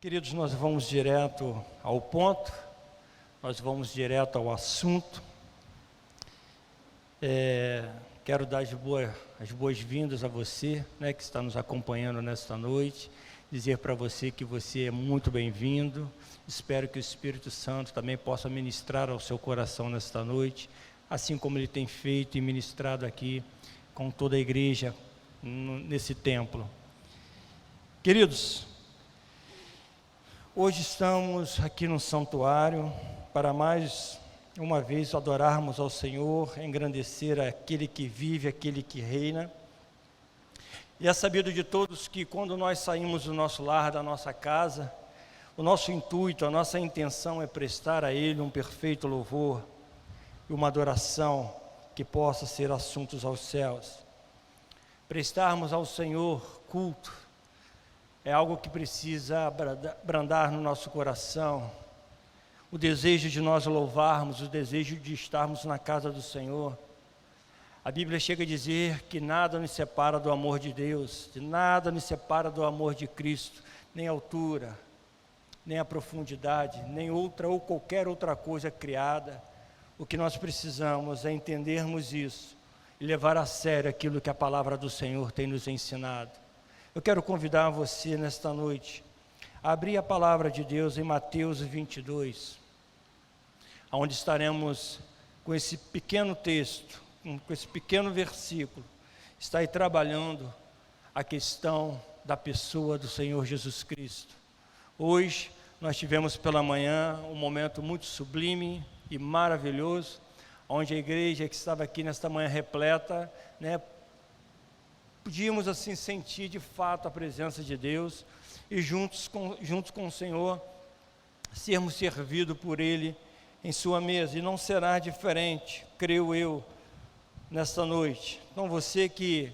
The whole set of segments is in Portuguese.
Queridos, nós vamos direto ao ponto, nós vamos direto ao assunto. Quero dar as boas-vindas a você, que está nos acompanhando nesta noite, dizer para você que você é muito bem-vindo. Espero que o Espírito Santo também possa ministrar ao seu coração nesta noite, assim como ele tem feito e ministrado aqui com toda a igreja nesse templo. Queridos, hoje estamos aqui no santuário para mais uma vez adorarmos ao Senhor, engrandecer aquele que vive, aquele que reina. E é sabido de todos que quando nós saímos do nosso lar, da nossa casa, o nosso intuito, a nossa intenção é prestar a Ele um perfeito louvor e uma adoração que possa ser assuntos aos céus. Prestarmos ao Senhor culto é algo que precisa brandar no nosso coração. O desejo de nós louvarmos, o desejo de estarmos na casa do Senhor. A Bíblia chega a dizer que nada nos separa do amor de Deus, de nada nos separa do amor de Cristo, nem a altura, nem a profundidade, nem outra ou qualquer outra coisa criada. O que nós precisamos é entendermos isso e levar a sério aquilo que a palavra do Senhor tem nos ensinado. Eu quero convidar você nesta noite a abrir a palavra de Deus em Mateus 22, onde estaremos com esse pequeno texto, com esse pequeno versículo, está aí trabalhando a questão da pessoa do Senhor Jesus Cristo. Hoje nós tivemos pela manhã um momento muito sublime e maravilhoso, onde a igreja que estava aqui nesta manhã repleta, podíamos assim sentir de fato a presença de Deus e juntos com o Senhor sermos servidos por Ele em sua mesa. E não será diferente, creio eu, nesta noite. Então você que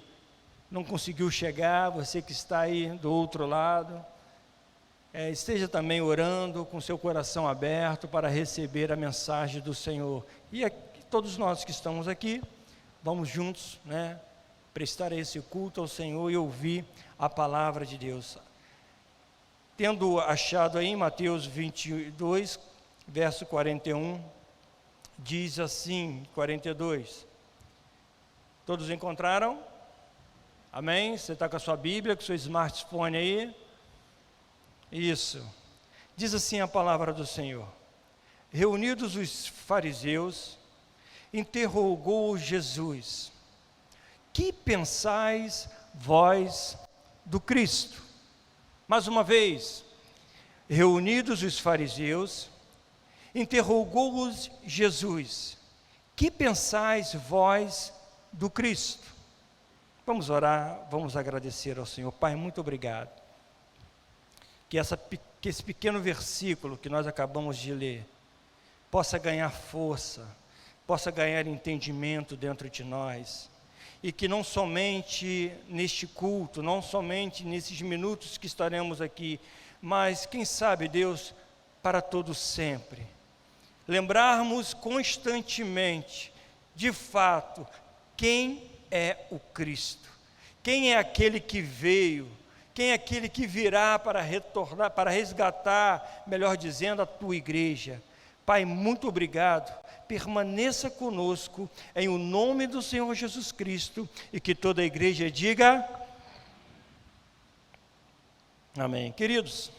não conseguiu chegar, você que está aí do outro lado, esteja também orando com seu coração aberto para receber a mensagem do Senhor. E todos nós que estamos aqui, vamos juntos, prestar esse culto ao Senhor e ouvir a palavra de Deus. Tendo achado aí Mateus 22, verso 41, diz assim, 42. Todos encontraram? Amém? Você está com a sua Bíblia, com o seu smartphone aí? Isso. Diz assim a palavra do Senhor. Reunidos os fariseus, interrogou Jesus: que pensais vós do Cristo? Mais uma vez, reunidos os fariseus, interrogou-os Jesus: que pensais vós do Cristo? Vamos orar, vamos agradecer ao Senhor. Pai, muito obrigado. Que esse pequeno versículo que nós acabamos de ler possa ganhar força, possa ganhar entendimento dentro de nós. E que não somente neste culto, não somente nesses minutos que estaremos aqui, mas quem sabe, Deus, para todo sempre. Lembrarmos constantemente, de fato, quem é o Cristo, quem é aquele que veio, quem é aquele que virá para retornar, para resgatar, melhor dizendo, a tua igreja. Pai, muito obrigado, permaneça conosco, em o nome do Senhor Jesus Cristo, e que toda a igreja diga, amém. Queridos,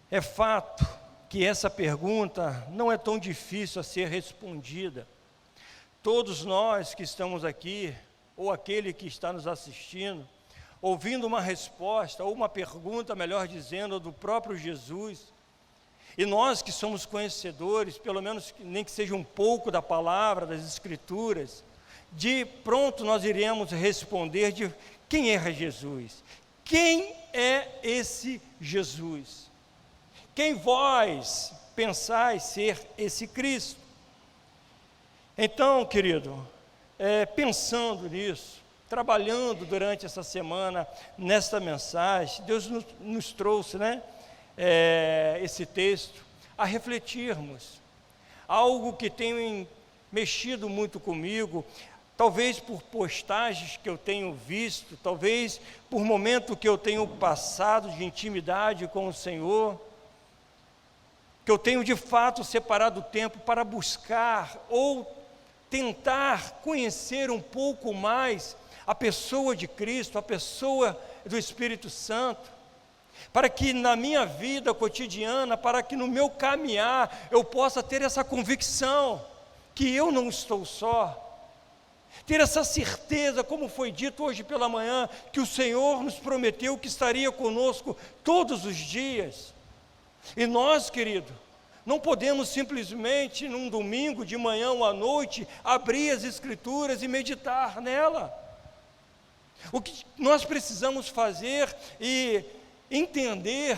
é fato que essa pergunta não é tão difícil a ser respondida. Todos nós que estamos aqui, ou aquele que está nos assistindo, ouvindo uma resposta, ou uma pergunta, melhor dizendo, do próprio Jesus, e nós que somos conhecedores, pelo menos nem que seja um pouco da palavra, das Escrituras, de pronto nós iremos responder de quem é Jesus? Quem é esse Jesus? Quem vós pensais ser esse Cristo? Então, querido, pensando nisso, trabalhando durante essa semana, nesta mensagem, Deus nos trouxe, esse texto, a refletirmos, algo que tem mexido muito comigo, talvez por postagens que eu tenho visto, talvez por momento que eu tenho passado de intimidade com o Senhor, que eu tenho de fato separado tempo para buscar ou tentar conhecer um pouco mais a pessoa de Cristo, a pessoa do Espírito Santo, para que na minha vida cotidiana, para que no meu caminhar eu possa ter essa convicção que eu não estou só, ter essa certeza, como foi dito hoje pela manhã, que o Senhor nos prometeu que estaria conosco todos os dias. E nós, querido, não podemos simplesmente num domingo de manhã ou à noite abrir as Escrituras e meditar nela. O que nós precisamos fazer e entender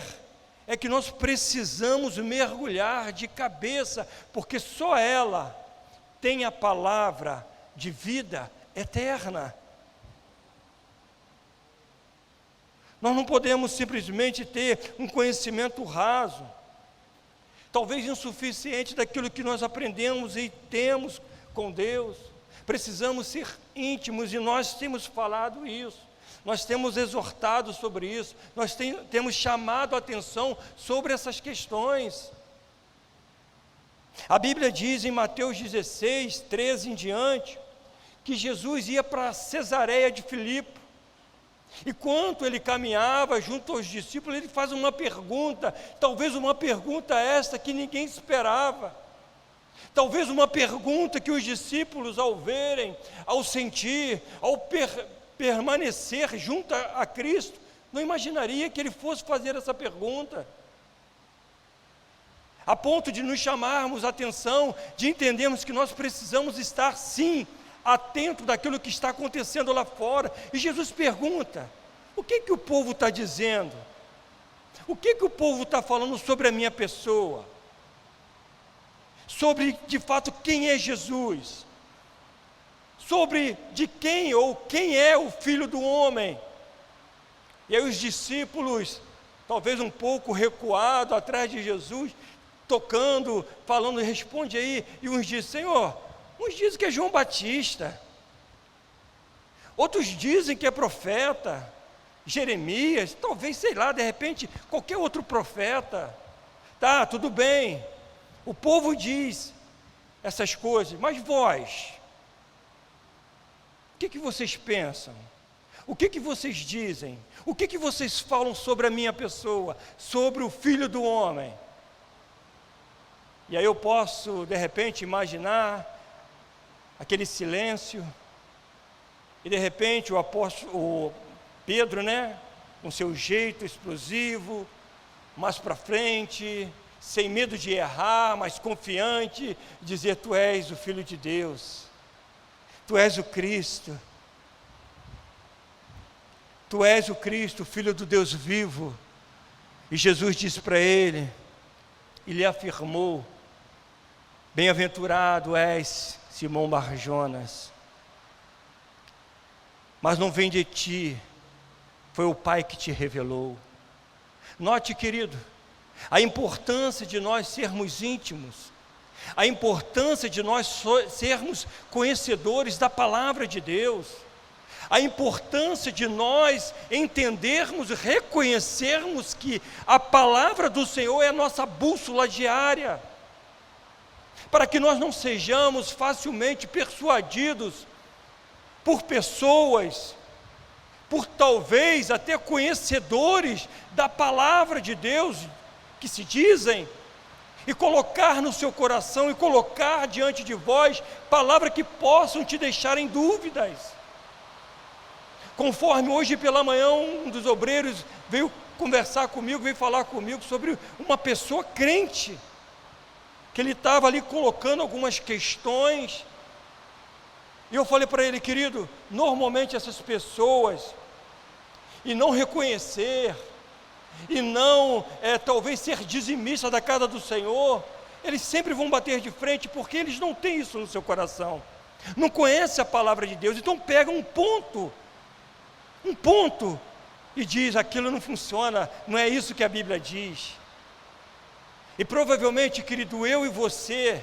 é que nós precisamos mergulhar de cabeça, porque só ela tem a palavra de vida eterna. Nós não podemos simplesmente ter um conhecimento raso, talvez insuficiente daquilo que nós aprendemos e temos com Deus. Precisamos ser íntimos e nós temos falado isso, nós temos exortado sobre isso, nós temos chamado a atenção sobre essas questões. A Bíblia diz em Mateus 16, 13 em diante, que Jesus ia para Cesareia de Filipe, e quando ele caminhava junto aos discípulos, ele faz uma pergunta, talvez uma pergunta esta que ninguém esperava, talvez uma pergunta que os discípulos ao verem, ao sentir, ao permanecer junto a Cristo, não imaginaria que ele fosse fazer essa pergunta, a ponto de nos chamarmos a atenção, de entendermos que nós precisamos estar sim, atento daquilo que está acontecendo lá fora. E Jesus pergunta: o que o povo está dizendo? O que o povo está falando sobre a minha pessoa? Sobre, de fato, quem é Jesus? Sobre de quem ou quem é o Filho do Homem? E aí os discípulos, talvez um pouco recuado atrás de Jesus, tocando, falando, responde aí. E uns dizem: Senhor, uns dizem que é João Batista, outros dizem que é profeta, Jeremias, talvez, sei lá, de repente, qualquer outro profeta. Tá, tudo bem, o povo diz essas coisas, mas vós, o que vocês pensam? O que vocês dizem? O que vocês falam sobre a minha pessoa, sobre o Filho do Homem? E aí eu posso, de repente, imaginar aquele silêncio, e de repente o apóstolo Pedro, com seu jeito explosivo, mais para frente, sem medo de errar, mas confiante, dizer: tu és o Filho de Deus, tu és o Cristo, tu és o Cristo, o Filho do Deus vivo. E Jesus disse para ele, e lhe afirmou: bem-aventurado és, Simão Bar-Jonas, mas não vem de ti, foi o Pai que te revelou. Note, querido, a importância de nós sermos íntimos, a importância de nós sermos conhecedores da palavra de Deus, a importância de nós entendermos, reconhecermos que a palavra do Senhor é a nossa bússola diária, para que nós não sejamos facilmente persuadidos por pessoas, por talvez até conhecedores da palavra de Deus, que se dizem, e colocar no seu coração, e colocar diante de vós, palavras que possam te deixar em dúvidas. Conforme hoje pela manhã um dos obreiros veio conversar comigo, veio falar comigo sobre uma pessoa crente, que ele estava ali colocando algumas questões, e eu falei para ele: querido, normalmente essas pessoas, e não reconhecer, e não talvez ser dizimista da casa do Senhor, eles sempre vão bater de frente, porque eles não têm isso no seu coração, não conhecem a palavra de Deus, então pegam um ponto, e diz: aquilo não funciona, não é isso que a Bíblia diz. E provavelmente, querido, eu e você,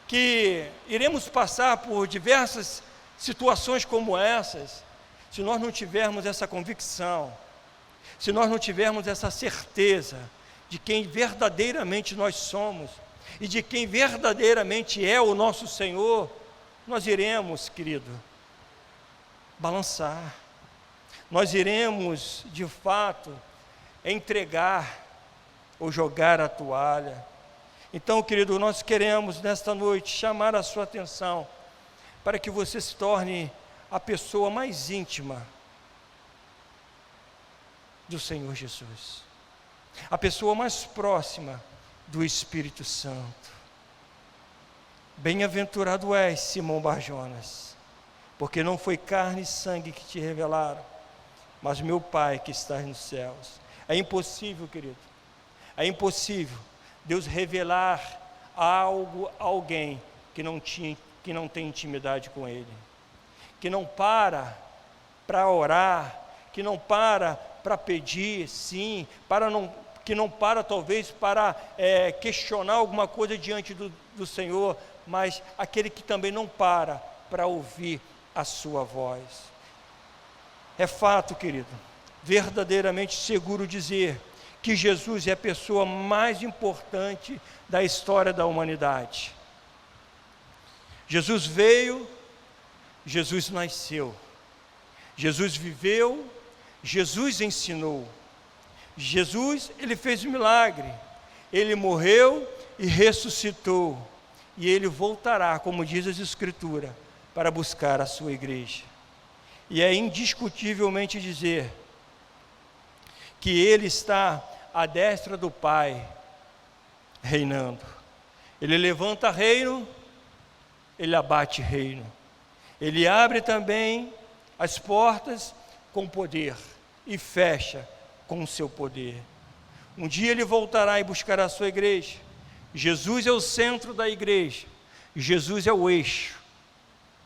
que iremos passar por diversas situações como essas, se nós não tivermos essa convicção, se nós não tivermos essa certeza de quem verdadeiramente nós somos e de quem verdadeiramente é o nosso Senhor, nós iremos, querido, balançar, nós iremos, de fato, entregar ou jogar a toalha. Então, querido, nós queremos nesta noite chamar a sua atenção para que você se torne a pessoa mais íntima do Senhor Jesus, a pessoa mais próxima do Espírito Santo. Bem-aventurado és, Simão Barjonas, porque não foi carne e sangue que te revelaram, mas meu Pai que está nos céus. É impossível, querido, é impossível Deus revelar algo a alguém que não tem intimidade com Ele, que não para orar, que não para pedir, sim, que não para talvez para questionar alguma coisa diante do Senhor, mas aquele que também não para ouvir a sua voz. É fato, querido, verdadeiramente seguro dizer que Jesus é a pessoa mais importante da história da humanidade. Jesus veio, Jesus nasceu, Jesus viveu, Jesus ensinou, Jesus, ele fez um milagre, ele morreu e ressuscitou, e ele voltará, como diz as Escrituras, para buscar a sua igreja. E é indiscutivelmente dizer que ele está à destra do Pai, reinando. Ele levanta reino, ele abate reino. Ele abre também as portas com poder e fecha com o seu poder. Um dia ele voltará e buscará a sua igreja. Jesus é o centro da igreja. Jesus é o eixo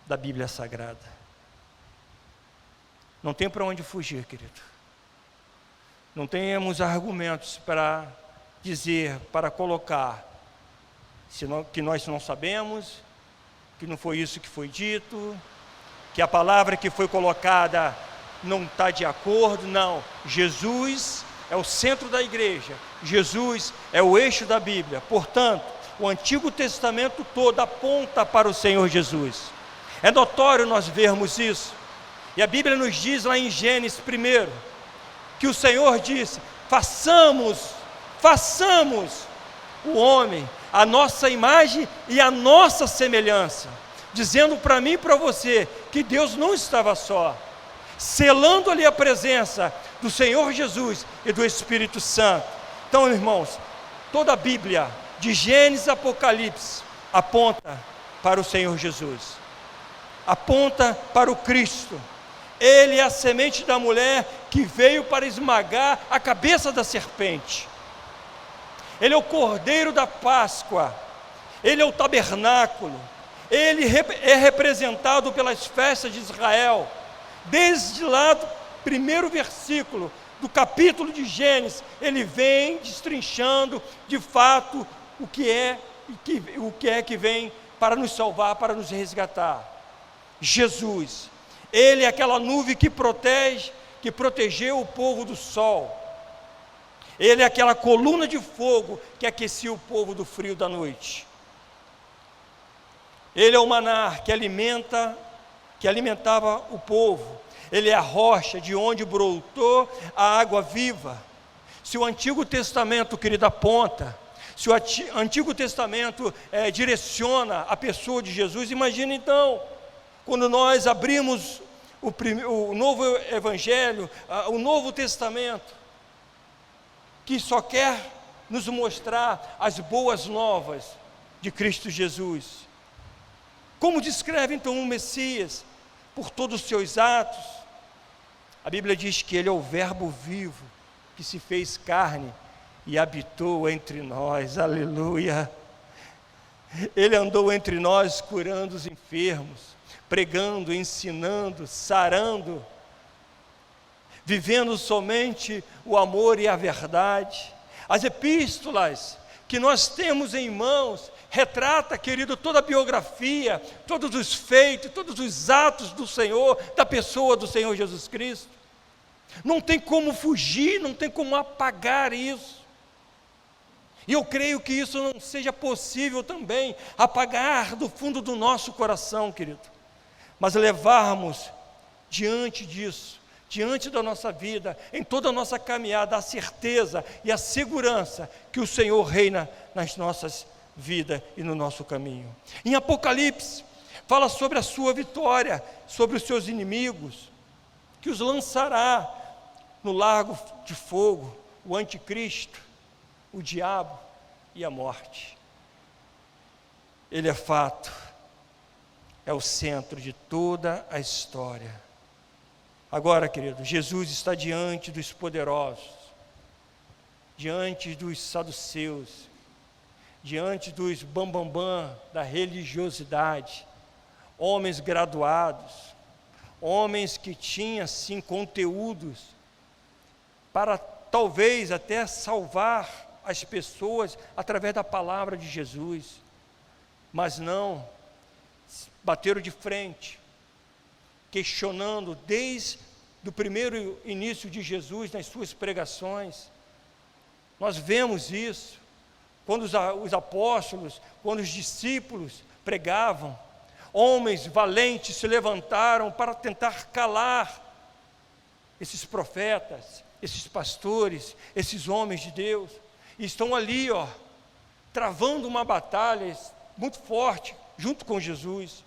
da Bíblia Sagrada. Não tem para onde fugir, querido. Não temos argumentos para dizer, para colocar, que nós não sabemos, que não foi isso que foi dito, que a palavra que foi colocada não está de acordo. Não, Jesus é o centro da igreja, Jesus é o eixo da Bíblia. Portanto, o Antigo Testamento todo aponta para o Senhor Jesus. É notório nós vermos isso, e a Bíblia nos diz lá em Gênesis 1, que o Senhor disse: façamos o homem a nossa imagem e a nossa semelhança, dizendo para mim e para você que Deus não estava só, selando ali a presença do Senhor Jesus e do Espírito Santo. Então, irmãos, toda a Bíblia, de Gênesis a Apocalipse, aponta para o Senhor Jesus, aponta para o Cristo. Ele é a semente da mulher que veio para esmagar a cabeça da serpente. Ele é o Cordeiro da Páscoa, ele é o tabernáculo, ele é representado pelas festas de Israel. Desde lá do primeiro versículo do capítulo de Gênesis, ele vem destrinchando de fato o que é que vem para nos salvar, para nos resgatar. Jesus, ele é aquela nuvem que protegeu o povo do sol. Ele é aquela coluna de fogo que aquecia o povo do frio da noite. Ele é o maná que alimentava o povo. Ele é a rocha de onde brotou a água viva. Se o Antigo Testamento, querido, aponta, se o Antigo Testamento direciona a pessoa de Jesus, imagina então, quando nós abrimos o novo Evangelho, o Novo Testamento, que só quer nos mostrar as boas novas de Cristo Jesus. Como descreve então o Messias? Por todos os seus atos. A Bíblia diz que ele é o Verbo vivo, que se fez carne e habitou entre nós. Aleluia! Ele andou entre nós curando os enfermos, pregando, ensinando, sarando, vivendo somente o amor e a verdade. As epístolas que nós temos em mãos, retrata, querido, toda a biografia, todos os feitos, todos os atos do Senhor, da pessoa do Senhor Jesus Cristo. Não tem como fugir, não tem como apagar isso. E eu creio que isso não seja possível também, apagar do fundo do nosso coração, querido. Mas levarmos diante disso, diante da nossa vida, em toda a nossa caminhada, a certeza e a segurança que o Senhor reina nas nossas vidas e no nosso caminho. Em Apocalipse, fala sobre a sua vitória, sobre os seus inimigos, que os lançará no lago de fogo, o anticristo, o diabo e a morte. Ele é fato, é o centro de toda a história. Agora, querido, Jesus está diante dos poderosos, diante dos saduceus, diante dos bambambam da religiosidade, homens graduados, homens que tinham sim conteúdos para talvez até salvar as pessoas através da palavra de Jesus, mas não, bateram de frente, questionando desde o primeiro início de Jesus nas suas pregações. Nós vemos isso, quando os apóstolos, quando os discípulos pregavam, homens valentes se levantaram para tentar calar esses profetas, esses pastores, esses homens de Deus, e estão ali, travando uma batalha muito forte, junto com Jesus.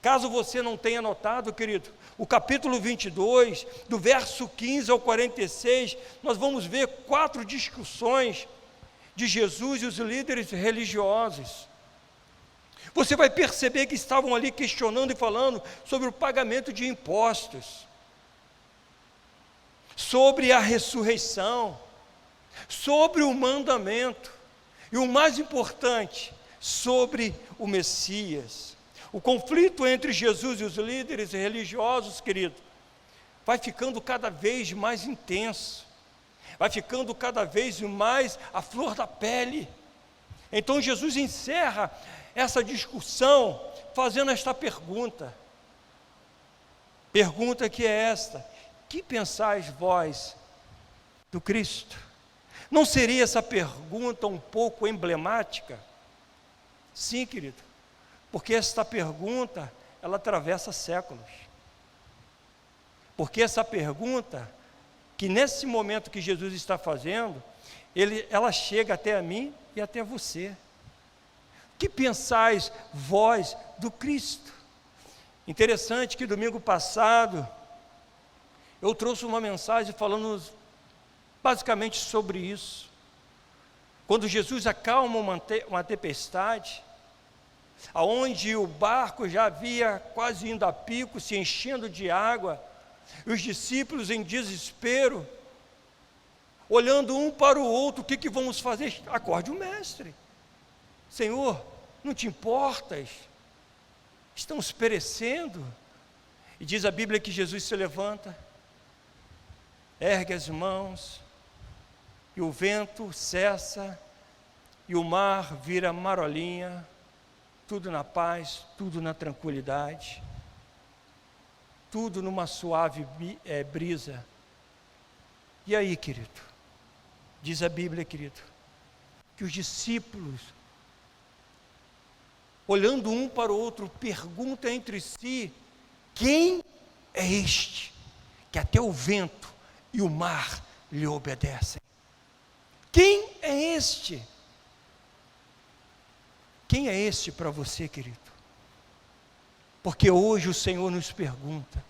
Caso você não tenha notado, querido, o capítulo 22, do verso 15 ao 46, nós vamos ver 4 discussões de Jesus e os líderes religiosos. Você vai perceber que estavam ali questionando e falando sobre o pagamento de impostos, sobre a ressurreição, sobre o mandamento, e o mais importante, sobre o Messias. O conflito entre Jesus e os líderes religiosos, querido, vai ficando cada vez mais intenso, vai ficando cada vez mais à flor da pele. Então Jesus encerra essa discussão fazendo esta pergunta que é esta: que pensais vós do Cristo? Não seria essa pergunta um pouco emblemática? Sim, querido, porque esta pergunta, ela atravessa séculos. Porque essa pergunta, que nesse momento que Jesus está fazendo, ela chega até a mim e até você. Que pensais vós do Cristo? Interessante que domingo passado, eu trouxe uma mensagem falando basicamente sobre isso. Quando Jesus acalma uma tempestade, aonde o barco já havia quase indo a pico, se enchendo de água, e os discípulos em desespero, olhando um para o outro, o que vamos fazer? Acorde o mestre. Senhor, não te importas? Estamos perecendo. E diz a Bíblia que Jesus se levanta, ergue as mãos, e o vento cessa, e o mar vira marolinha, tudo na paz, tudo na tranquilidade, tudo numa suave brisa. E aí, querido, diz a Bíblia, querido, que os discípulos, olhando um para o outro, perguntam entre si: quem é este, que até o vento e o mar lhe obedecem? Quem é este? Quem é este para você, querido? Porque hoje o Senhor nos pergunta: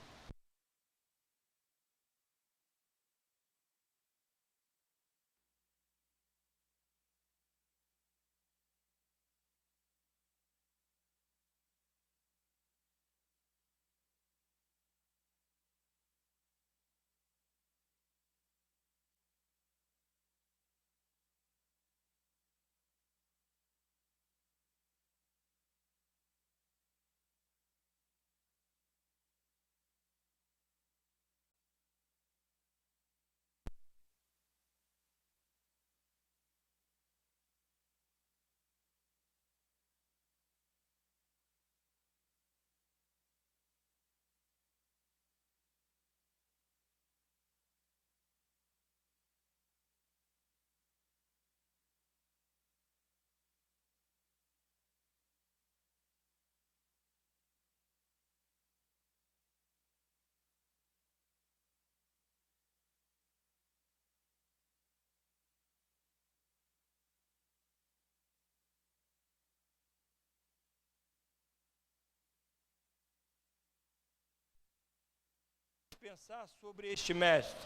pensar sobre este mestre.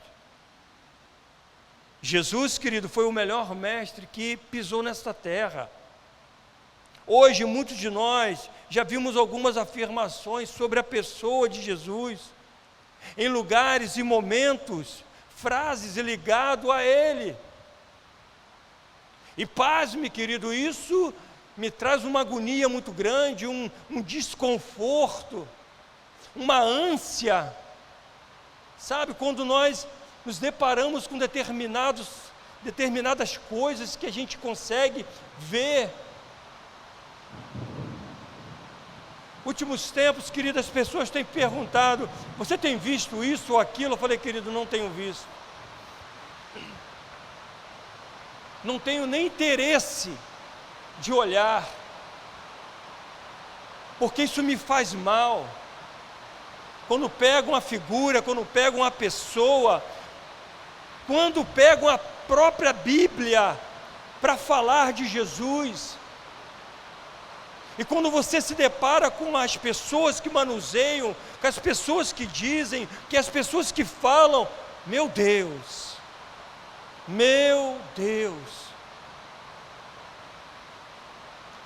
Jesus, querido, foi o melhor mestre que pisou nesta terra. Hoje, muitos de nós já vimos algumas afirmações sobre a pessoa de Jesus, em lugares e momentos, frases ligadas a Ele. E pasme, querido, isso me traz uma agonia muito grande, um desconforto, uma ânsia. Sabe, quando nós nos deparamos com determinadas coisas que a gente consegue ver. Últimos tempos, querido, as pessoas têm perguntado: você tem visto isso ou aquilo? Eu falei: querido, não tenho visto. Não tenho nem interesse de olhar, porque isso me faz mal. Quando pegam uma figura, quando pegam uma pessoa, quando pegam a própria Bíblia para falar de Jesus, e quando você se depara com as pessoas que manuseiam, com as pessoas que dizem, que as pessoas que falam, meu Deus,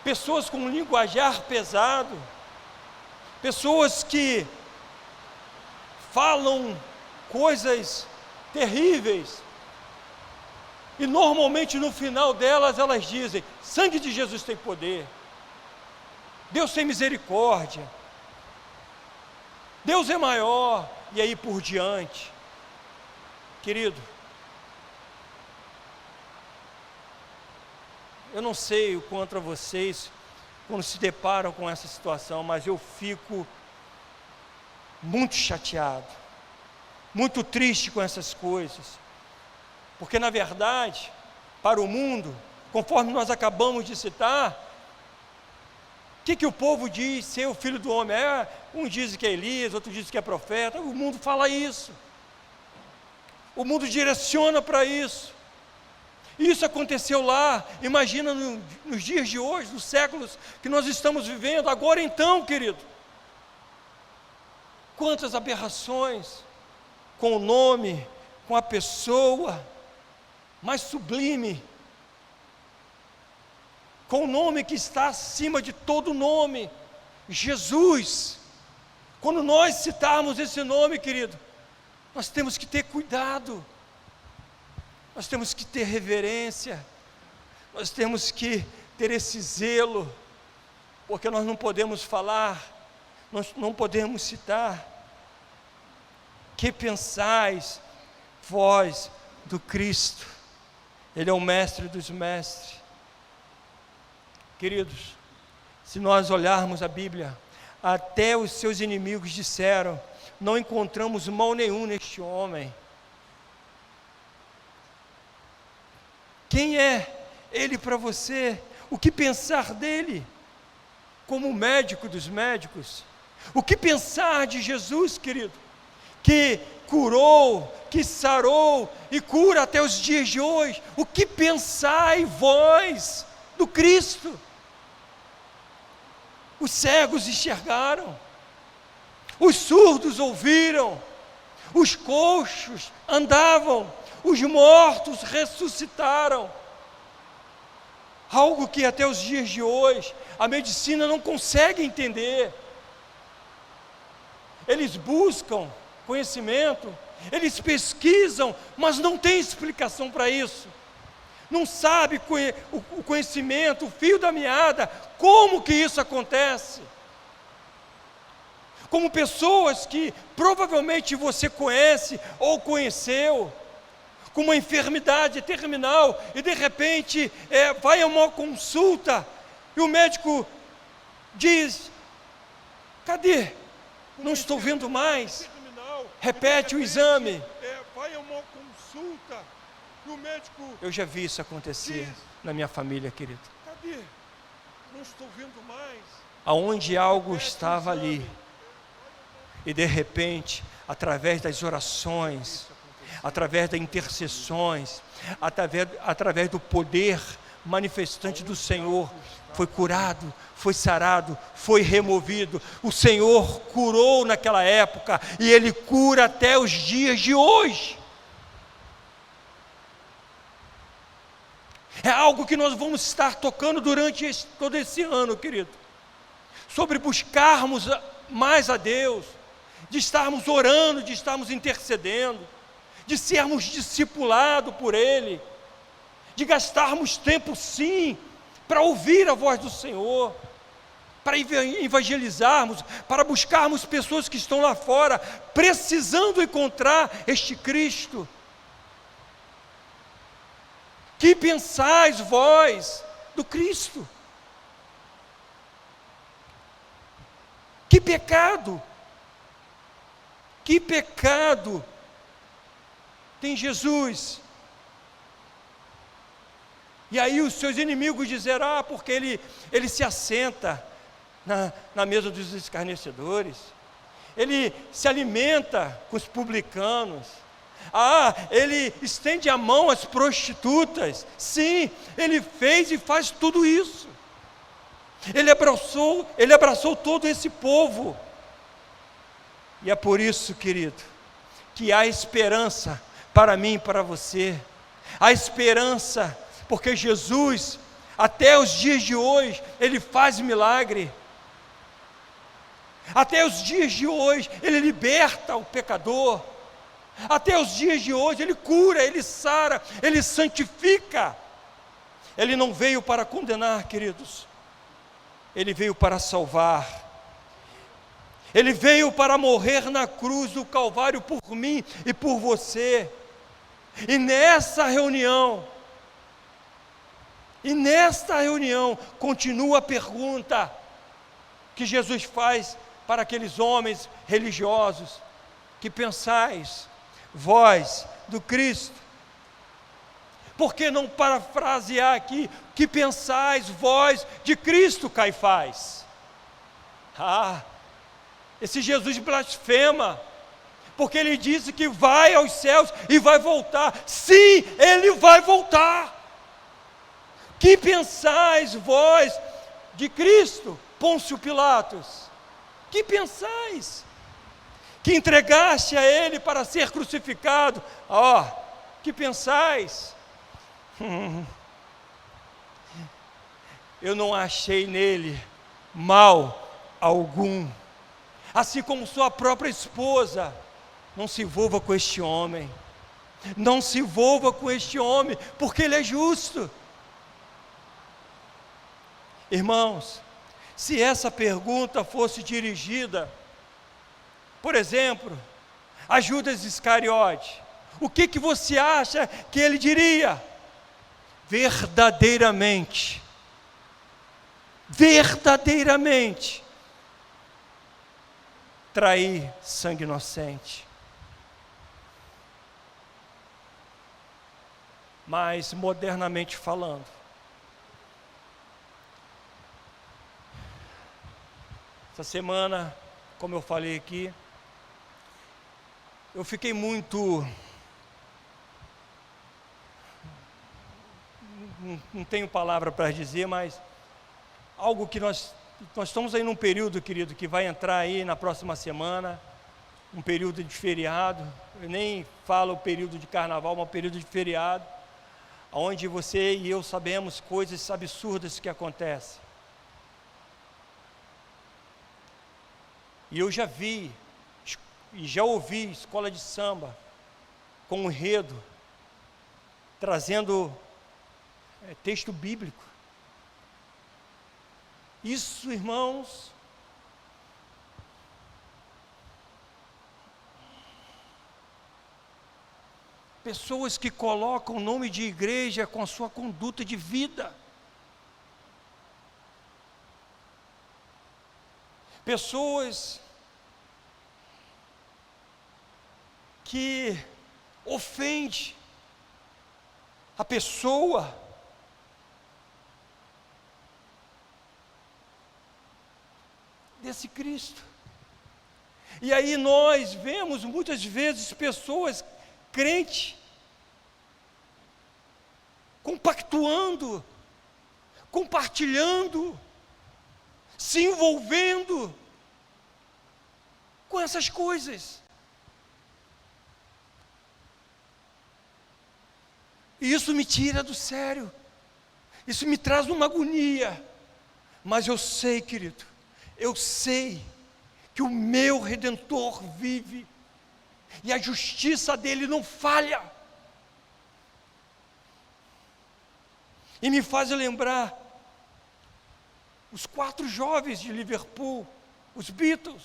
pessoas com um linguajar pesado, pessoas que falam coisas terríveis, e normalmente no final delas, elas dizem: sangue de Jesus tem poder, Deus tem misericórdia, Deus é maior, e aí por diante. Querido, eu não sei o quanto a vocês, quando se deparam com essa situação, mas eu fico muito chateado, muito triste com essas coisas, porque na verdade, para o mundo, conforme nós acabamos de citar, o que o povo diz ser o filho do homem? Um diz que é Elias, outro diz que é profeta. O mundo fala isso, o mundo direciona para isso. Isso aconteceu lá. Imagina nos dias de hoje, nos séculos que nós estamos vivendo agora. Então, querido, quantas aberrações com o nome, com a pessoa mais sublime, com o nome que está acima de todo nome, Jesus. Quando nós citarmos esse nome, querido, nós temos que ter cuidado, nós temos que ter reverência, nós temos que ter esse zelo, porque nós não podemos falar, nós não podemos citar. Que pensais vós do Cristo? Ele é o mestre dos mestres. Queridos, se nós olharmos a Bíblia, até os seus inimigos disseram: não encontramos mal nenhum neste homem. Quem é ele para você? O que pensar dele? Como médico dos médicos? O que pensar de Jesus, querido? Que curou, que sarou e cura até os dias de hoje. O que pensai vós do Cristo? Os cegos enxergaram, os surdos ouviram, os coxos andavam, os mortos ressuscitaram. Algo que até os dias de hoje a medicina não consegue entender. Eles buscam conhecimento, eles pesquisam, mas não tem explicação para isso. Não sabe o conhecimento, o fio da meada, como que isso acontece. Como pessoas que provavelmente você conhece ou conheceu, com uma enfermidade terminal, e de repente vai a uma consulta, e o médico diz: cadê? Não estou vendo mais. Repete o exame. Vai a uma consulta, e o médico... Eu já vi isso acontecer na minha família, querido. Cadê? Não estou vendo mais. Aonde algo estava ali, e de repente, através das orações, através das intercessões, através do poder manifestante do Senhor foi curado, foi sarado, foi removido. O Senhor curou naquela época e Ele cura até os dias de hoje. É algo que nós vamos estar tocando durante todo esse ano, querido, sobre buscarmos mais a Deus, de estarmos orando, de estarmos intercedendo, de sermos discipulados por Ele, de gastarmos tempo sim, para ouvir a voz do Senhor, para evangelizarmos, para buscarmos pessoas que estão lá fora, precisando encontrar este Cristo. Que pensais vós do Cristo? Que pecado tem Jesus? E aí os seus inimigos disseram, porque ele se assenta na mesa dos escarnecedores, ele se alimenta com os publicanos, ele estende a mão às prostitutas. Sim, ele fez e faz tudo isso. Ele abraçou todo esse povo. E é por isso, querido, que há esperança para mim e para você. Há esperança, porque Jesus, até os dias de hoje, Ele faz milagre. Até os dias de hoje, Ele liberta o pecador. Até os dias de hoje, Ele cura, Ele sara, Ele santifica. Ele não veio para condenar, queridos. Ele veio para salvar. Ele veio para morrer na cruz do Calvário por mim e por você. E nesta reunião, continua a pergunta que Jesus faz para aqueles homens religiosos: que pensais vós do Cristo? Por que não parafrasear aqui: que pensais vós de Cristo, Caifás? Esse Jesus blasfema, porque ele disse que vai aos céus e vai voltar. Sim, ele vai voltar. Que pensais vós de Cristo, Pôncio Pilatos? Que pensais? Que entregaste a ele para ser crucificado? Que pensais? Eu não achei nele mal algum. Assim como sua própria esposa. Não se envolva com este homem. Não se envolva com este homem, porque ele é justo. Irmãos, se essa pergunta fosse dirigida, por exemplo, a Judas Iscariote, o que você acha que ele diria? Verdadeiramente, trair sangue inocente. Mas, modernamente falando, essa semana, como eu falei aqui, eu fiquei muito, não tenho palavra para dizer, mas algo que nós estamos aí num período, querido, que vai entrar aí na próxima semana, um período de feriado. Eu nem falo período de carnaval, mas período de feriado, onde você e eu sabemos coisas absurdas que acontecem. E eu já vi, e já ouvi escola de samba, com um enredo, trazendo texto bíblico. Isso, irmãos, pessoas que colocam o nome de igreja com a sua conduta de vida. Pessoas que ofendem a pessoa desse Cristo. E aí nós vemos muitas vezes pessoas crentes compactuando compartilhando, se envolvendo com essas coisas. E isso me tira do sério, isso me traz uma agonia, mas eu sei, querido, eu sei que o meu Redentor vive, e a justiça dele não falha, e me faz lembrar os 4 jovens de Liverpool, os Beatles,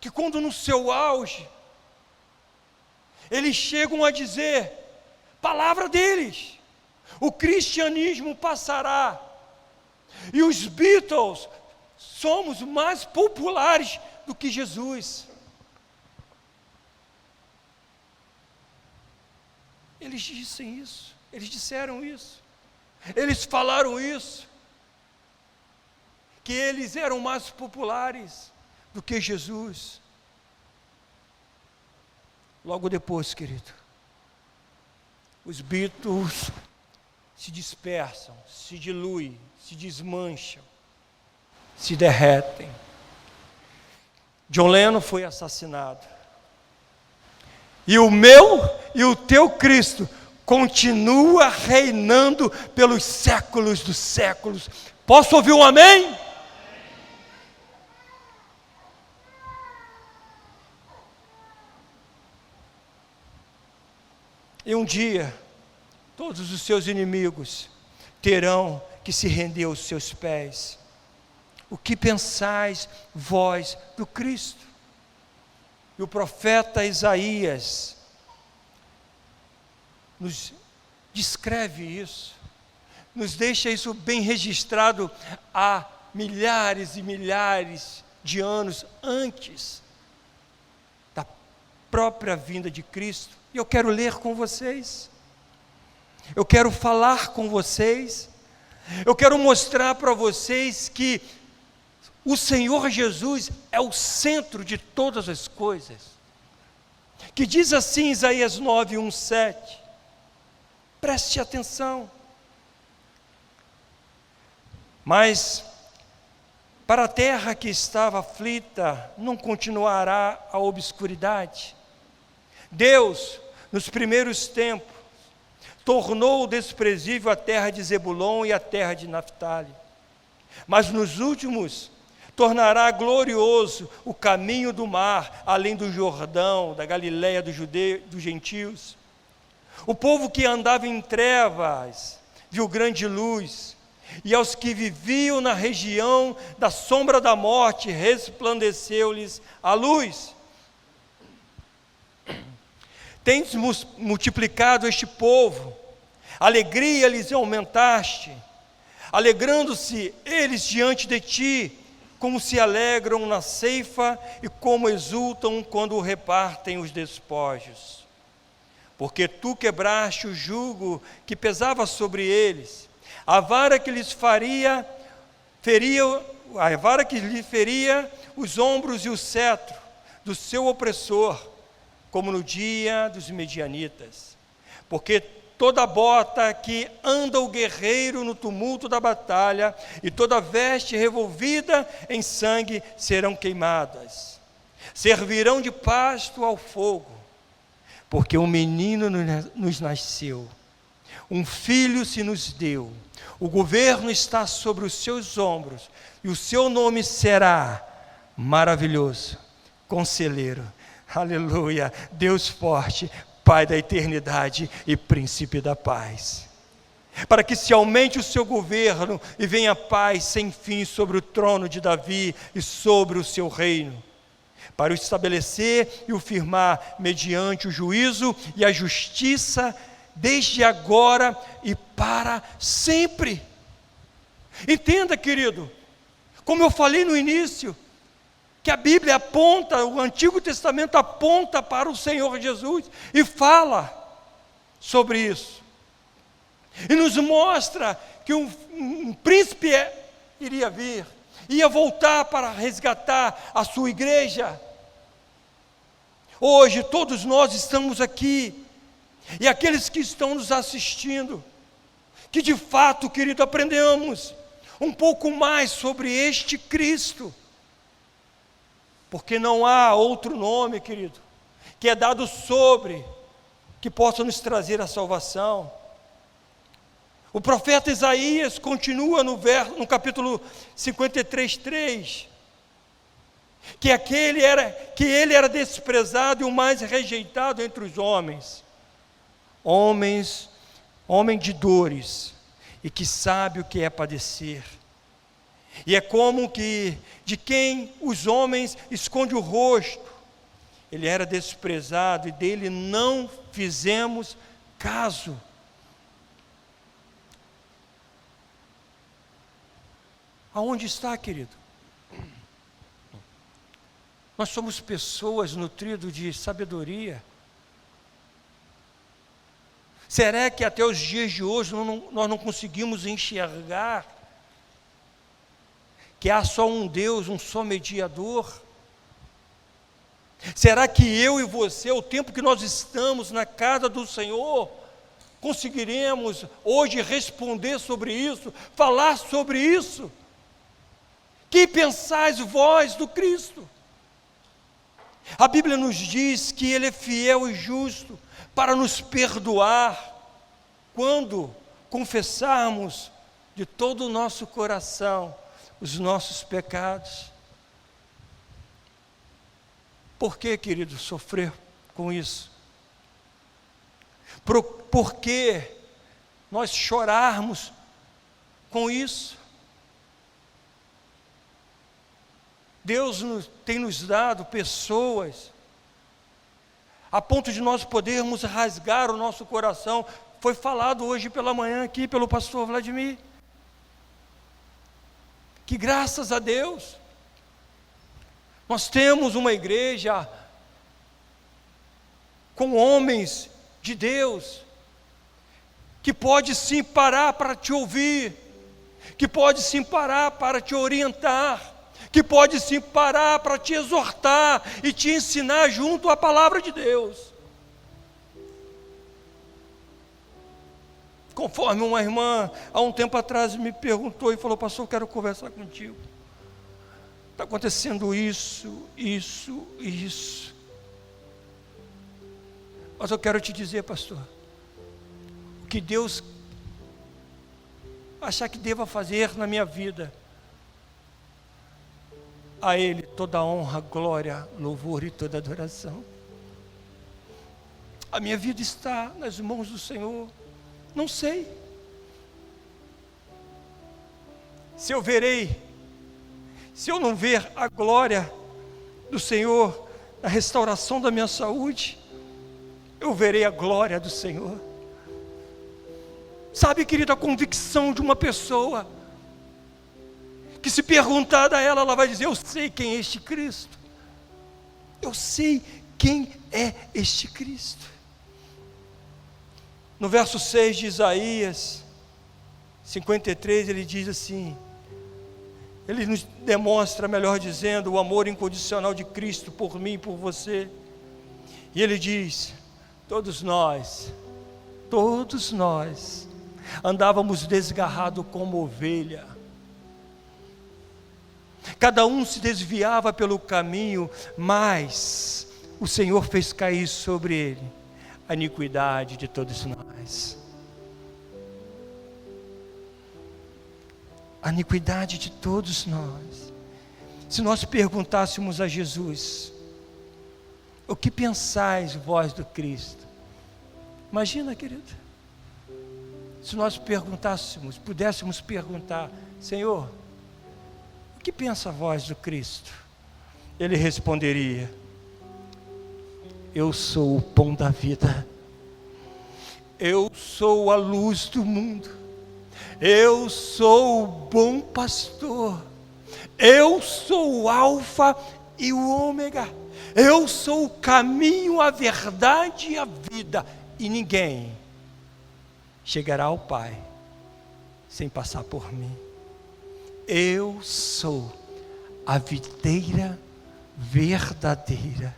que quando no seu auge, eles chegam a dizer, palavra deles, o cristianismo passará, e os Beatles somos mais populares do que Jesus. Eles dizem isso, eles disseram isso, eles falaram isso, que eles eram mais populares do que Jesus. Logo depois, querido, os Beatles se dispersam, se diluem, se desmancham, se derretem. John Lennon foi assassinado. E o meu e o teu Cristo continua reinando pelos séculos dos séculos. Posso ouvir um amém? E um dia, todos os seus inimigos terão que se render aos seus pés. O que pensais, vós, do Cristo? E o profeta Isaías nos descreve isso, nos deixa isso bem registrado há milhares e milhares de anos antes da própria vinda de Cristo. E eu quero ler com vocês, eu quero falar com vocês, eu quero mostrar para vocês que o Senhor Jesus é o centro de todas as coisas, que diz assim Isaías 9, 1, 7, preste atenção, mas para a terra que estava aflita, não continuará a obscuridade. Deus, nos primeiros tempos, tornou desprezível a terra de Zebulon e a terra de Naftali, mas nos últimos tornará glorioso o caminho do mar, além do Jordão, da Galileia dos gentios. O povo que andava em trevas viu grande luz, e aos que viviam na região da sombra da morte resplandeceu-lhes a luz. Tens multiplicado este povo, alegria lhes aumentaste, alegrando-se eles diante de ti, como se alegram na ceifa e como exultam quando repartem os despojos. Porque tu quebraste o jugo que pesava sobre eles, a vara que lhes feria os ombros e o cetro do seu opressor, como no dia dos medianitas. Porque toda bota que anda o guerreiro no tumulto da batalha, e toda veste revolvida em sangue serão queimadas. Servirão de pasto ao fogo, porque um menino nos nasceu, um filho se nos deu, o governo está sobre os seus ombros, e o seu nome será Maravilhoso, Conselheiro, aleluia, Deus forte, Pai da eternidade e Príncipe da paz. Para que se aumente o seu governo e venha paz sem fim sobre o trono de Davi e sobre o seu reino, para o estabelecer e o firmar mediante o juízo e a justiça, desde agora e para sempre. Entenda, querido, como eu falei no início, que a Bíblia aponta, o Antigo Testamento aponta para o Senhor Jesus e fala sobre isso. E nos mostra que um príncipe iria vir, ia voltar para resgatar a sua igreja. Hoje todos nós estamos aqui, e aqueles que estão nos assistindo, que de fato, querido, aprendamos um pouco mais sobre este Cristo, porque não há outro nome, querido, que é dado sobre, que possa nos trazer a salvação. O profeta Isaías continua no capítulo 53:3, que ele era desprezado e o mais rejeitado entre os homens, homem de dores, e que sabe o que é padecer. E é como que de quem os homens escondem o rosto. Ele era desprezado e dele não fizemos caso. Aonde está, querido? Nós somos pessoas nutridas de sabedoria. Será que até os dias de hoje nós não conseguimos enxergar que há só um Deus, um só mediador? Será que eu e você, o tempo que nós estamos na casa do Senhor, conseguiremos hoje responder sobre isso, falar sobre isso? Que pensais vós do Cristo? A Bíblia nos diz que Ele é fiel e justo para nos perdoar quando confessarmos de todo o nosso coração os nossos pecados. Por que, querido, sofrer com isso? Por que nós chorarmos com isso? Deus tem nos dado pessoas a ponto de nós podermos rasgar o nosso coração. Foi falado hoje pela manhã aqui pelo pastor Vladimir, que graças a Deus nós temos uma igreja com homens de Deus, que pode sim parar para te ouvir, que pode sim parar para te orientar, que pode sim parar para te exortar e te ensinar junto à palavra de Deus. Conforme uma irmã, há um tempo atrás, me perguntou e falou: pastor, eu quero conversar contigo. Está acontecendo isso. Mas eu quero te dizer, pastor, o que Deus achar que deva fazer na minha vida, a Ele toda honra, glória, louvor e toda adoração. A minha vida está nas mãos do Senhor. Não sei se eu verei, se eu não ver a glória do Senhor na restauração da minha saúde, eu verei a glória do Senhor. Sabe, querida, a convicção de uma pessoa que, se perguntar a ela, ela vai dizer: eu sei quem é este Cristo. Eu sei quem é este Cristo. No verso 6 de Isaías 53, ele diz assim, ele nos demonstra, melhor dizendo, o amor incondicional de Cristo por mim e por você. E ele diz: todos nós andávamos desgarrados como ovelha, cada um se desviava pelo caminho, mas o Senhor fez cair sobre ele a iniquidade de todos nós. A iniquidade de todos nós. Se nós perguntássemos a Jesus: o que pensais vós do Cristo? Imagina, querido, se nós pudéssemos perguntar: Senhor, o que pensa vós do Cristo? Ele responderia: eu sou o pão da vida, eu sou a luz do mundo, eu sou o bom pastor, eu sou o alfa e o ômega, eu sou o caminho, a verdade e a vida, e ninguém chegará ao Pai sem passar por mim. Eu sou a videira verdadeira.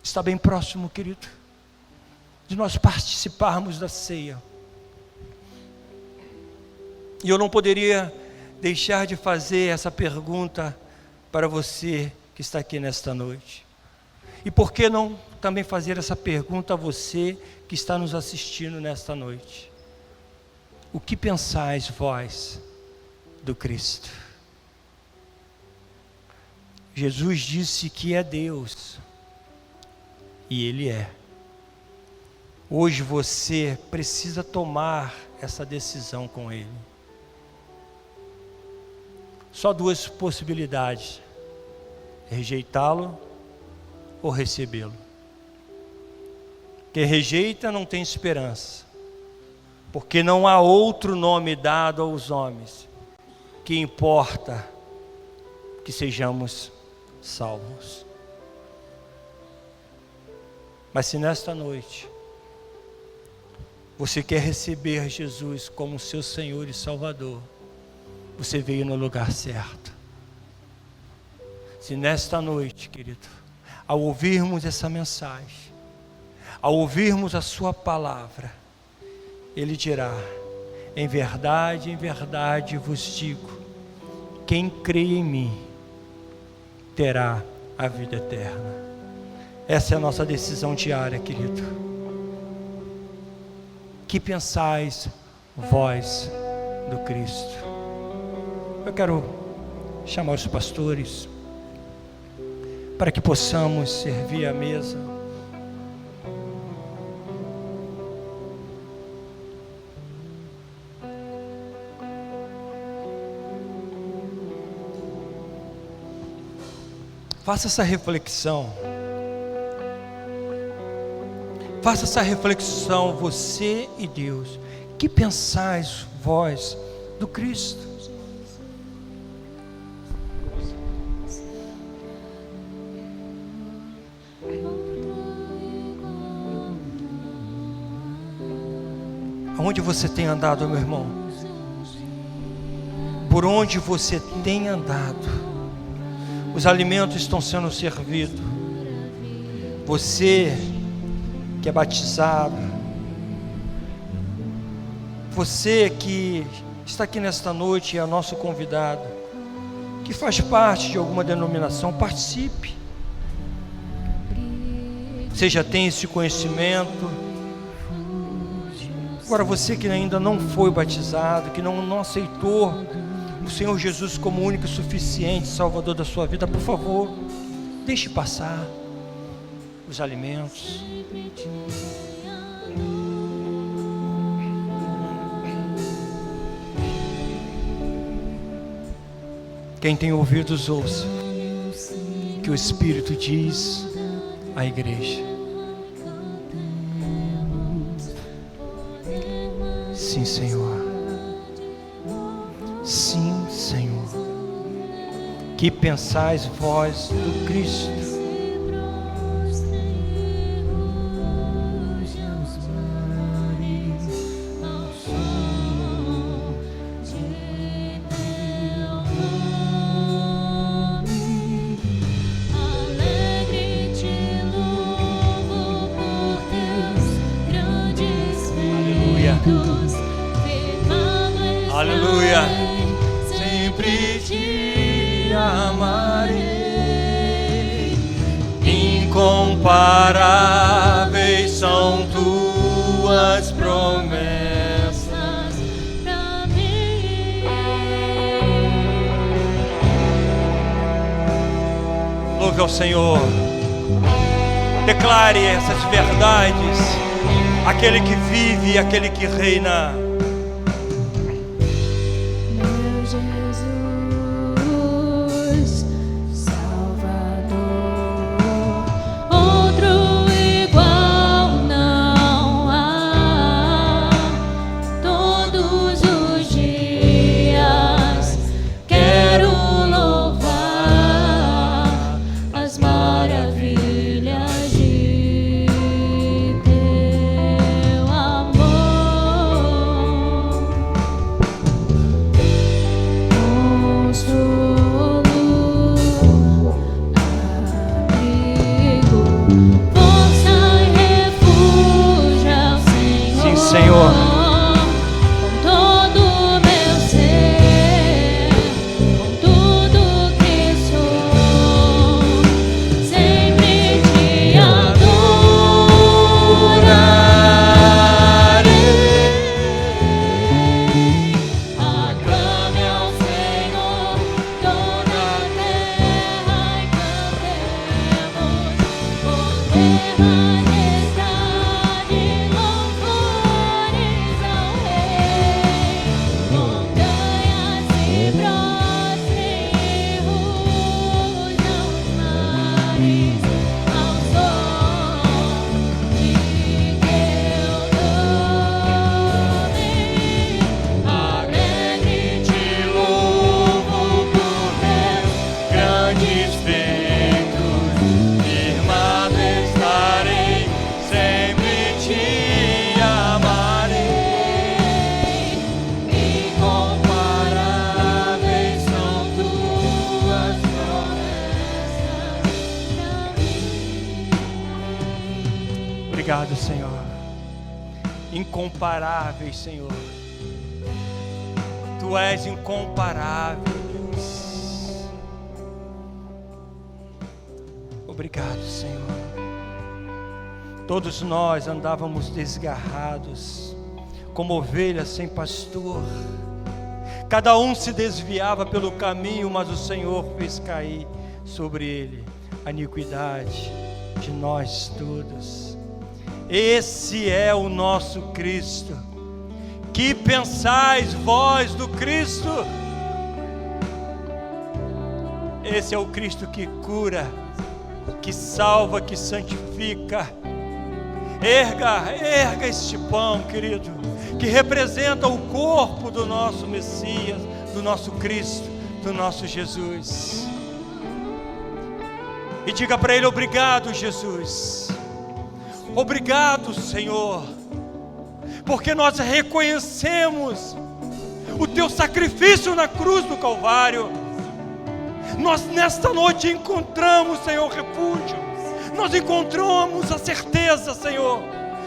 Está bem próximo, querido? de nós participarmos da ceia. E eu não poderia deixar de fazer essa pergunta para você que está aqui nesta noite. E por que não também fazer essa pergunta a você que está nos assistindo nesta noite? O que pensais vós do Cristo? Jesus disse que é Deus, e Ele é. Hoje você precisa tomar essa decisão com Ele. Só duas possibilidades: rejeitá-lo ou recebê-lo. Quem rejeita não tem esperança, porque não há outro nome dado aos homens que importa que sejamos salvos. Mas se nesta noite você quer receber Jesus como seu Senhor e Salvador, você veio no lugar certo. Se nesta noite, querido, ao ouvirmos essa mensagem, ao ouvirmos a sua palavra, Ele dirá: em verdade vos digo, quem crê em mim terá a vida eterna. Essa é a nossa decisão diária, querido. Que pensais vós do Cristo? Eu quero chamar os pastores para que possamos servir a mesa. Faça essa reflexão. Faça essa reflexão, você e Deus. Que pensais vós do Cristo? Aonde você tem andado, meu irmão? Por onde você tem andado? Os alimentos estão sendo servidos. Você que é batizado, você que está aqui nesta noite, é nosso convidado, que faz parte de alguma denominação, participe. Você já tem esse conhecimento. Agora você que ainda não foi batizado, que não aceitou o Senhor Jesus como único e suficiente Salvador da sua vida, por favor, deixe passar os alimentos. Quem tem ouvidos, ouça que o Espírito diz à igreja. Sim, Senhor. Sim, Senhor. Que pensais vós do Cristo? Aleluia. Sempre te amarei, incomparáveis são tuas promessas pra mim. Louve ao Senhor, declare essas verdades, aquele que vive e aquele que reina. Amor. Obrigado, Senhor. Incomparáveis, Senhor. Tu és incomparável, Deus. Obrigado, Senhor. Todos nós andávamos desgarrados, como ovelhas sem pastor. Cada um se desviava pelo caminho, mas o Senhor fez cair sobre ele a iniquidade de nós todos. Esse é o nosso Cristo. Que pensais vós do Cristo? Esse é o Cristo que cura, que salva, que santifica. Erga este pão, querido, que representa o corpo do nosso Messias, do nosso Cristo, do nosso Jesus. E diga para Ele: obrigado, Jesus. Obrigado, Senhor, porque nós reconhecemos o Teu sacrifício na cruz do Calvário. Nós nesta noite encontramos, Senhor, refúgio. Nós encontramos a certeza, Senhor,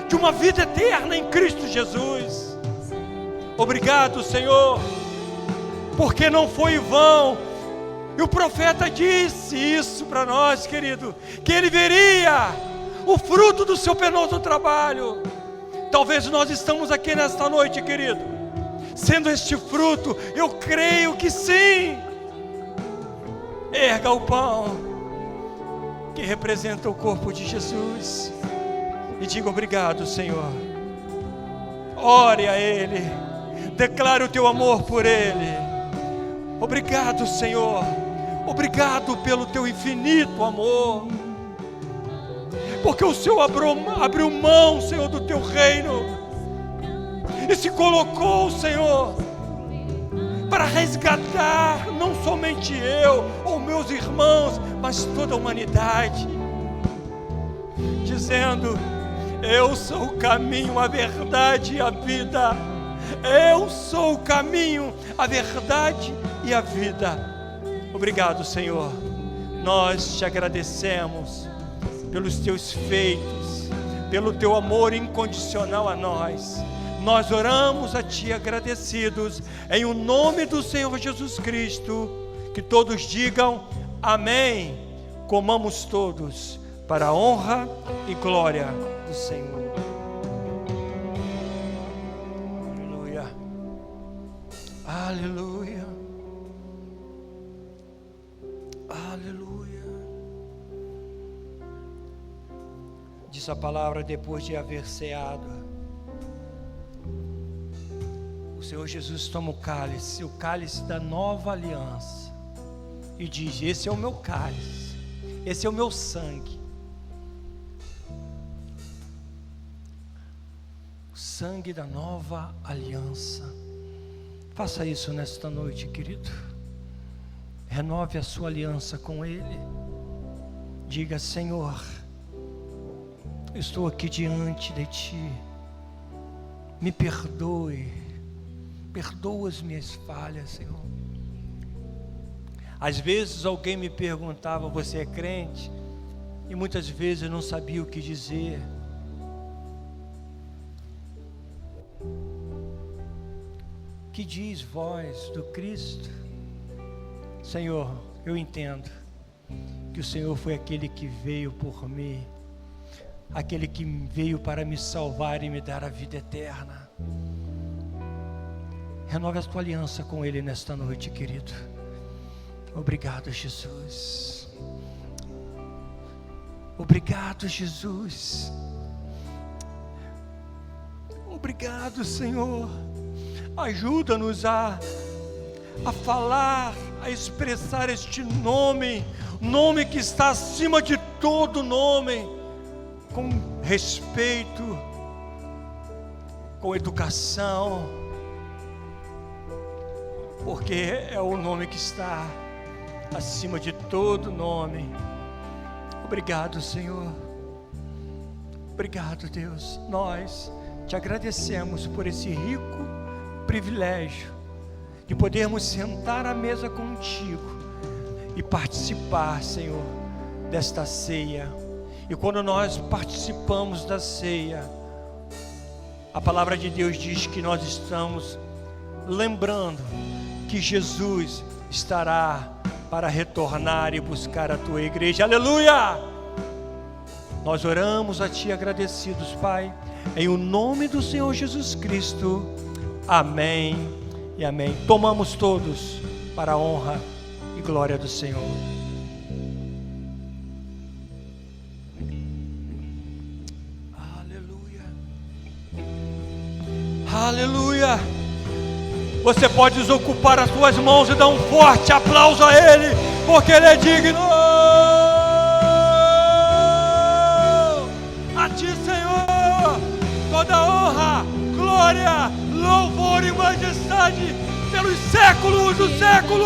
de uma vida eterna em Cristo Jesus. Obrigado, Senhor, porque não foi em vão. E o profeta disse isso para nós, querido, que ele veria o fruto do seu penoso trabalho. Talvez nós estamos aqui nesta noite, querido, sendo este fruto. Eu creio que sim. Erga o pão que representa o corpo de Jesus e diga: obrigado, Senhor. Ore a Ele, declare o teu amor por Ele. Obrigado, Senhor. Obrigado pelo teu infinito amor, porque o Senhor abriu mão, Senhor, do teu reino e se colocou, Senhor, para resgatar não somente eu ou meus irmãos, mas toda a humanidade, dizendo: eu sou o caminho, a verdade e a vida. Eu sou o caminho, a verdade e a vida. Obrigado, Senhor. Nós te agradecemos pelos teus feitos, pelo teu amor incondicional a nós. Nós oramos a ti agradecidos, em o nome do Senhor Jesus Cristo. Que todos digam amém. Comamos todos para a honra e glória do Senhor. Aleluia. Aleluia. Aleluia. Diz a palavra: depois de haver ceado, o Senhor Jesus toma o cálice da nova aliança, e diz: esse é o meu cálice, esse é o meu sangue, o sangue da nova aliança. Faça isso nesta noite, querido. Renove a sua aliança com Ele. Diga: Senhor, eu estou aqui diante de Ti, me perdoe, perdoa as minhas falhas, Senhor. Às vezes alguém me perguntava: você é crente? E muitas vezes eu não sabia o que dizer. Que diz vós do Cristo? Senhor, eu entendo que o Senhor foi aquele que veio por mim, aquele que veio para me salvar e me dar a vida eterna. Renove a tua aliança com Ele nesta noite, querido. Obrigado, Jesus. Obrigado, Jesus. Obrigado, Senhor. Ajuda-nos a falar, a expressar este nome, nome que está acima de todo nome, com respeito, com educação, porque é o nome que está acima de todo nome. Obrigado, Senhor. Obrigado, Deus. Nós te agradecemos por esse rico privilégio de podermos sentar à mesa contigo e participar, Senhor, desta ceia. E quando nós participamos da ceia, a palavra de Deus diz que nós estamos lembrando que Jesus estará para retornar e buscar a tua igreja. Aleluia! Nós oramos a ti agradecidos, Pai, em o nome do Senhor Jesus Cristo. Amém e amém. Tomamos todos para a honra e glória do Senhor. Aleluia. Aleluia. Você pode desocupar as suas mãos e dar um forte aplauso a Ele, porque Ele é digno. A ti, Senhor, toda honra, glória, louvor e majestade pelos séculos dos séculos.